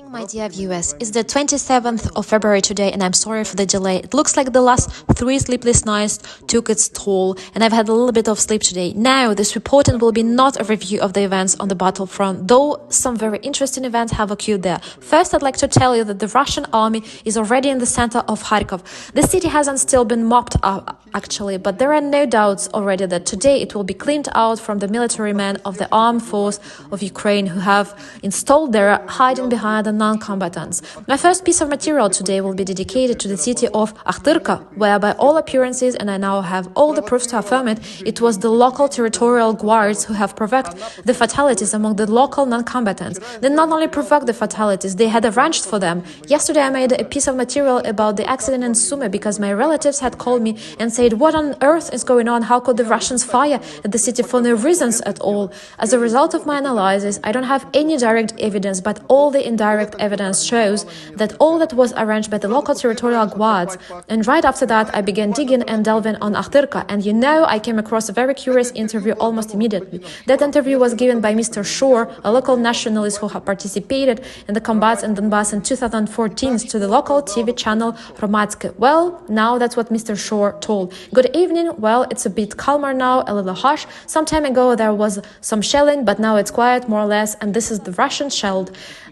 My dear viewers, it's the 27th of February today and I'm sorry for the delay. It looks like the last 3 sleepless nights took its toll and I've had a little bit of sleep today. Now, this reporting will be not a review of the events on the battlefront, though some very interesting events have occurred there. First, I'd like to tell you that the Russian army is already in the center of Kharkov. The city hasn't still been mopped up, actually, but there are no doubts already that today it will be cleaned out from the military men of the armed force of Ukraine who have installed there, hiding behind the non-combatants. My first piece of material today will be dedicated to the city of Akhtyrka, where by all appearances, and I now have all the proofs to affirm it, it was the local territorial guards who have provoked the fatalities among the local non-combatants. They not only provoked the fatalities, they had arranged for them. Yesterday I made a piece of material about the accident in Sumy because my relatives had called me and said, what on earth is going on? How could the Russians fire at the city for no reasons at all? As a result of my analysis, I don't have any direct evidence, but all the indirect evidence shows that all that was arranged by the local territorial guards. And right after that, I began digging and delving on Akhtyrka. And I came across a very curious interview almost immediately. That interview was given by Mr. Shore, a local nationalist who had participated in the combats in Donbass in 2014 to the local TV channel Hromadske. Well, now that's what Mr. Shore told. Good evening. Well, it's a bit calmer now, a little hush. Some time ago there was some shelling, but now it's quiet more or less, and this is the Russian shelled.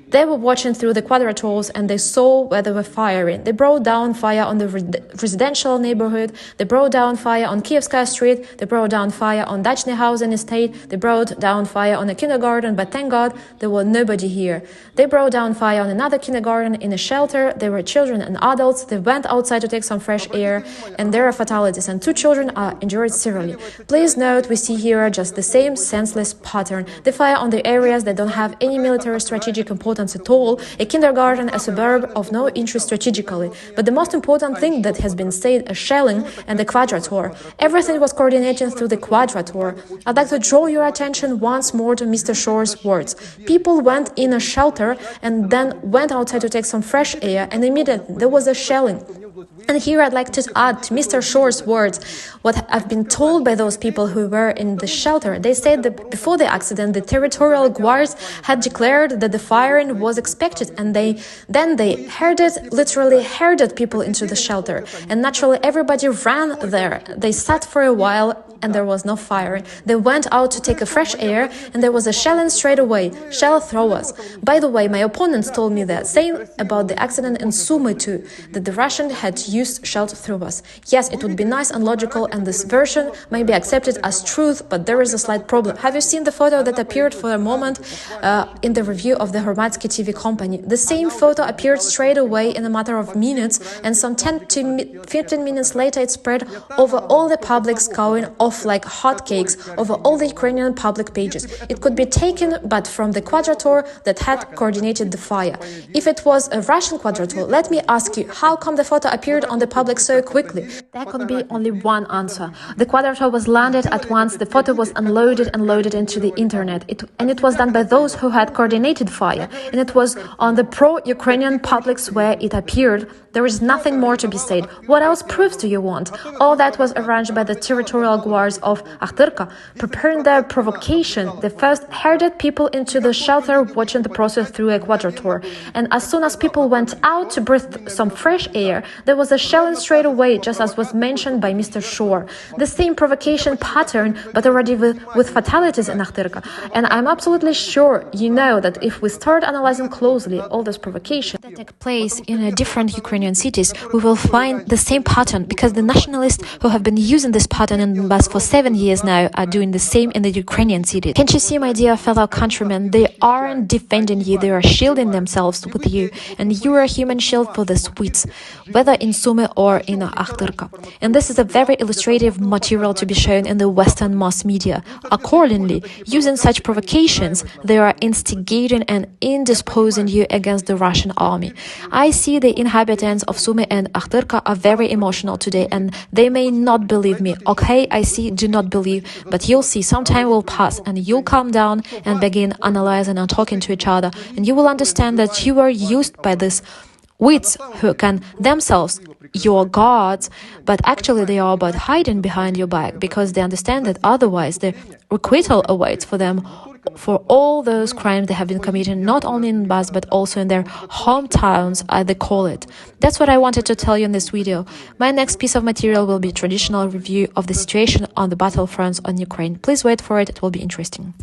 They were watching through the quadrators and they saw where they were firing. They brought down fire on the residential neighborhood. They brought down fire on Kievskaya Street. They brought down fire on Dachny housing estate. They brought down fire on a kindergarten, but thank God there was nobody here. They brought down fire on another kindergarten in a shelter. There were children and adults. They went outside to take some fresh air, and there are fatalities, and 2 children are injured severely. Please note, we see here just the same senseless pattern. They fire on the areas that don't have any military strategic importance at all, a kindergarten, a suburb of no interest strategically. But the most important thing that has been said, a shelling and the quadrator. Everything was coordinated through the quadrator. I'd like to draw your attention once more to Mr. Shore's words. People went in a shelter and then went outside to take some fresh air, and immediately there was a shelling. And here I'd like to add to Mr. Shore's words what I've been told by those people who were in the shelter. They said that before the accident, the territorial guards had declared that the firing was expected, and they literally herded people into the shelter. And naturally, everybody ran there. They sat for a while and there was no firing. They went out to take a fresh air and there was a shelling straight away, shell throwers. By the way, my opponents told me the same about the accident in Sumy too, that the Russian had used shell throwers. Yes, it would be nice and logical, and this version may be accepted as truth, but there is a slight problem. Have you seen the photo that appeared for a moment in the review of the Hromadske TV company? The same photo appeared straight away in a matter of minutes, and some 10 to 15 minutes later it spread over all the publics, going off like hotcakes over all the Ukrainian public pages. It could be taken but from the quadrator that had coordinated the fire. If it was a Russian quadrator, let me ask you, how come the photo appeared on the public so quickly? There could be only one answer. The quadrator was landed at once, the photo was unloaded and loaded into the internet, and it was done by those who had coordinated fire, and it was on the pro-Ukrainian publics where it appeared. There is nothing more to be said. What else proofs do you want? All that was arranged by the territorial guards of Akhtyrka, preparing their provocation. They first herded people into the shelter, watching the process through a quadrator. And as soon as people went out to breathe some fresh air, there was a shelling straight away, just as was mentioned by Mr. Shore. The same provocation pattern, but already with fatalities in Akhtyrka. And I'm absolutely sure you know that if we start analyzing closely all this provocation that take place in different Ukrainian cities, we will find the same pattern, because the nationalists who have been using this pattern in Donbass for 7 years now are doing the same in the Ukrainian cities. Can't you see, my dear fellow countrymen, they aren't defending you, they are shielding themselves with you, and you are a human shield for the Swedes, whether in Sumy or in Akhtyrka. And this is a very illustrative material to be shown in the Western mass media. Accordingly, using such provocations, they are instigating and indisposing you against the Russian army. I see the inhabitants of Sumy and Akhtyrka are very emotional today, and they may not believe me. Okay, I see, do not believe, but you'll see, some time will pass and you'll calm down and begin analyzing and talking to each other, and you will understand that you are used by these wits who can themselves your gods, but actually they are but hiding behind your back because they understand that otherwise the requital awaits for them for all those crimes they have been committing, not only in Donbass but also in their hometowns, as they call it. That's what I wanted to tell you in this video. My next piece of material will be a traditional review of the situation on the battlefronts on Ukraine. Please wait for it, it will be interesting.